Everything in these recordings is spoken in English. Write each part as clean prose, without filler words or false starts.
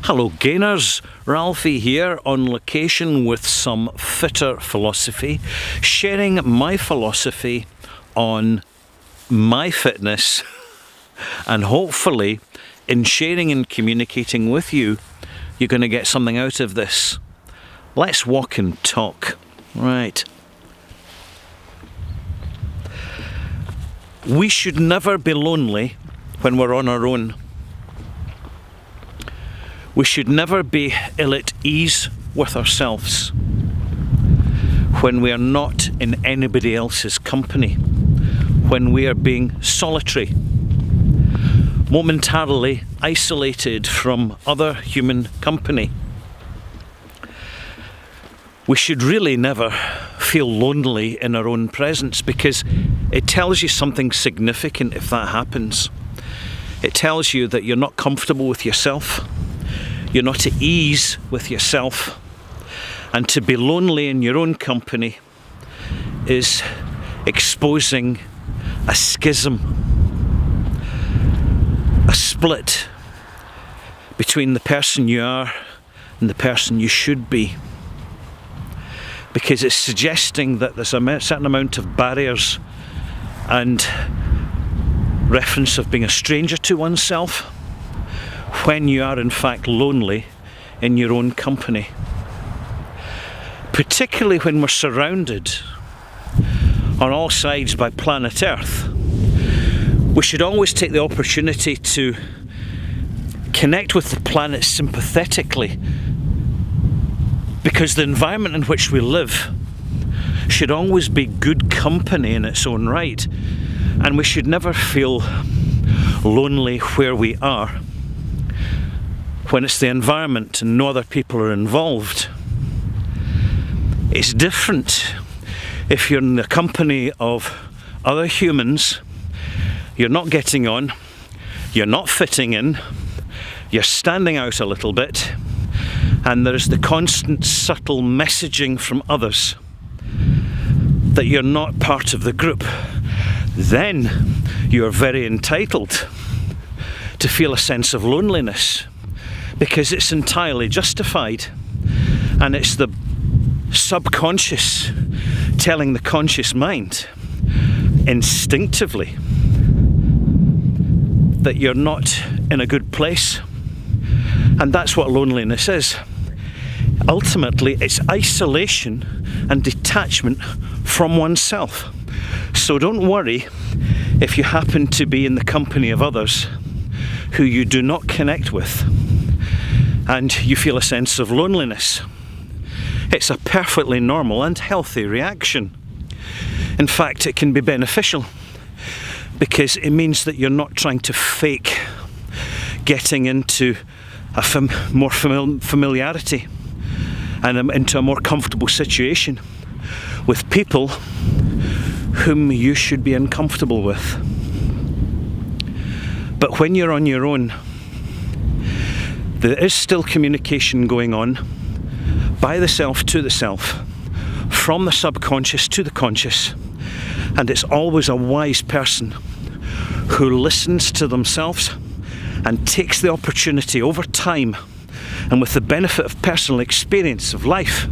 Hello gainers, Ralphie here on location with some fitter philosophy, sharing my philosophy on my fitness, and hopefully in sharing and communicating with you, you're going to get something out of this. Let's walk and talk. Right. We should never be lonely when we're on our own. We should never be ill at ease with ourselves when we are not in anybody else's company, when we are being solitary, momentarily isolated from other human company. We should really never feel lonely in our own presence, because it tells you something significant if that happens. It tells you that you're not comfortable with yourself. You're not at ease with yourself, and to be lonely in your own company is exposing a schism, a split between the person you are and the person you should be, because it's suggesting that there's a certain amount of barriers and reference of being a stranger to oneself when you are in fact lonely in your own company. Particularly when we're surrounded on all sides by planet Earth, we should always take the opportunity to connect with the planet sympathetically, because the environment in which we live should always be good company in its own right, and we should never feel lonely where we are when it's the environment and no other people are involved. It's different if you're in the company of other humans, you're not getting on, you're not fitting in, you're standing out a little bit, and there's the constant subtle messaging from others that you're not part of the group. Then you're very entitled to feel a sense of loneliness, because it's entirely justified, and it's the subconscious telling the conscious mind instinctively that you're not in a good place. And that's what loneliness is. Ultimately, it's isolation and detachment from oneself. So don't worry if you happen to be in the company of others who you do not connect with and you feel a sense of loneliness. It's a perfectly normal and healthy reaction. In fact, it can be beneficial, because it means that you're not trying to fake getting into a more familiarity and into a more comfortable situation with people whom you should be uncomfortable with. But when you're on your own, there is still communication going on by the self to the self, from the subconscious to the conscious, and it's always a wise person who listens to themselves and takes the opportunity over time, and with the benefit of personal experience of life,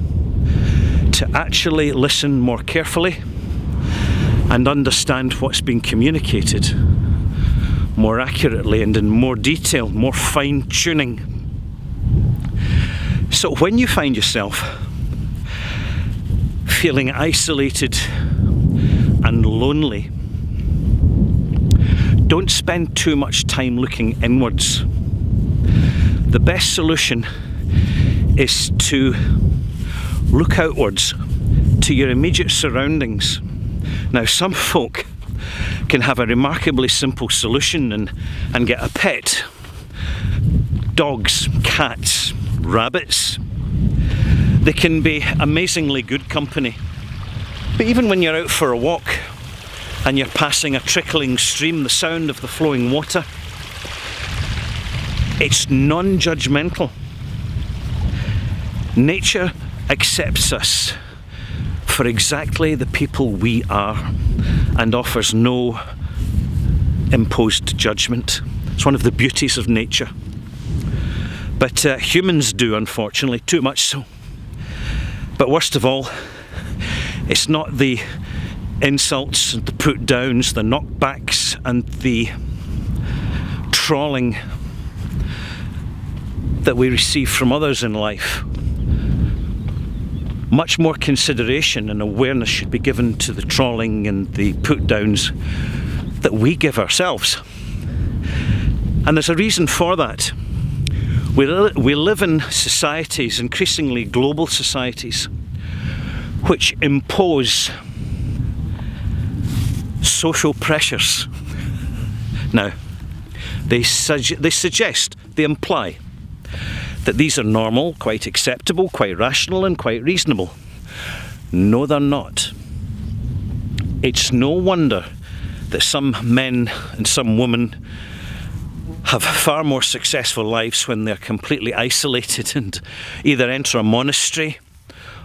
to actually listen more carefully and understand what's being communicated more accurately and in more detail, more fine-tuning. So when you find yourself feeling isolated and lonely, don't spend too much time looking inwards. The best solution is to look outwards to your immediate surroundings. Now, some folk can have a remarkably simple solution and get a pet. Dogs, cats, rabbits. They can be amazingly good company. But even when you're out for a walk and you're passing a trickling stream, the sound of the flowing water, it's non-judgmental. Nature accepts us for exactly the people we are and offers no imposed judgment. It's one of the beauties of nature. But humans do, unfortunately, too much so. But worst of all, it's not the insults and the put downs, the knockbacks and the trawling that we receive from others in life. Much more consideration and awareness should be given to the trawling and the put downs that we give ourselves. And there's a reason for that. We live in societies, increasingly global societies, which impose social pressures. Now, they suggest, they imply that these are normal, quite acceptable, quite rational and quite reasonable. No, they're not. It's no wonder that some men and some women have far more successful lives when they're completely isolated and either enter a monastery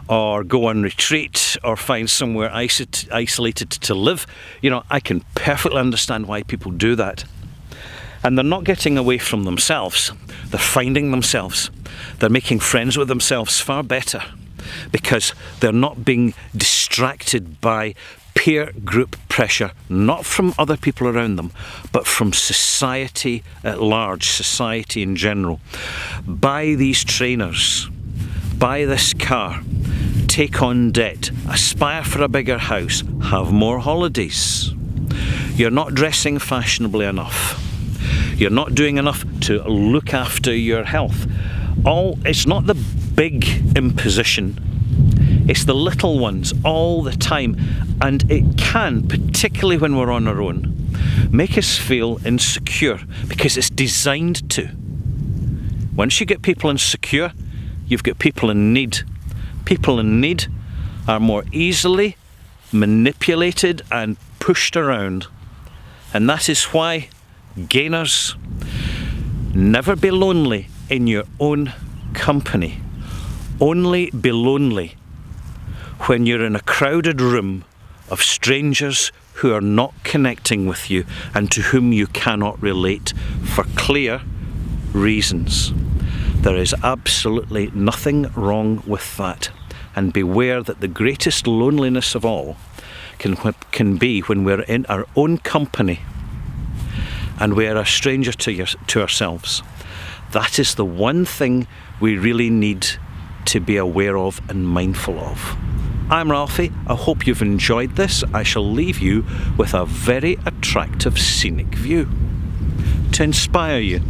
or go on retreat or find somewhere isolated to live. You know, I can perfectly understand why people do that. And they're not getting away from themselves. They're finding themselves. They're making friends with themselves far better because they're not being distracted by peer group pressure, not from other people around them, but from society at large, society in general. Buy these trainers, buy this car, take on debt, aspire for a bigger house, have more holidays. You're not dressing fashionably enough. You're not doing enough to look after your health. It's not the big imposition, it's the little ones all the time, and it can, particularly when we're on our own, make us feel insecure because it's designed to. Once you get people insecure, you've got people in need. People in need are more easily manipulated and pushed around, and that is why gainers, never be lonely in your own company. Only be lonely when you're in a crowded room of strangers who are not connecting with you and to whom you cannot relate for clear reasons. There is absolutely nothing wrong with that. And beware that the greatest loneliness of all can be when we're in our own company and we are a stranger to ourselves. That is the one thing we really need to be aware of and mindful of. I'm Ralphie. I hope you've enjoyed this. I shall leave you with a very attractive scenic view to inspire you.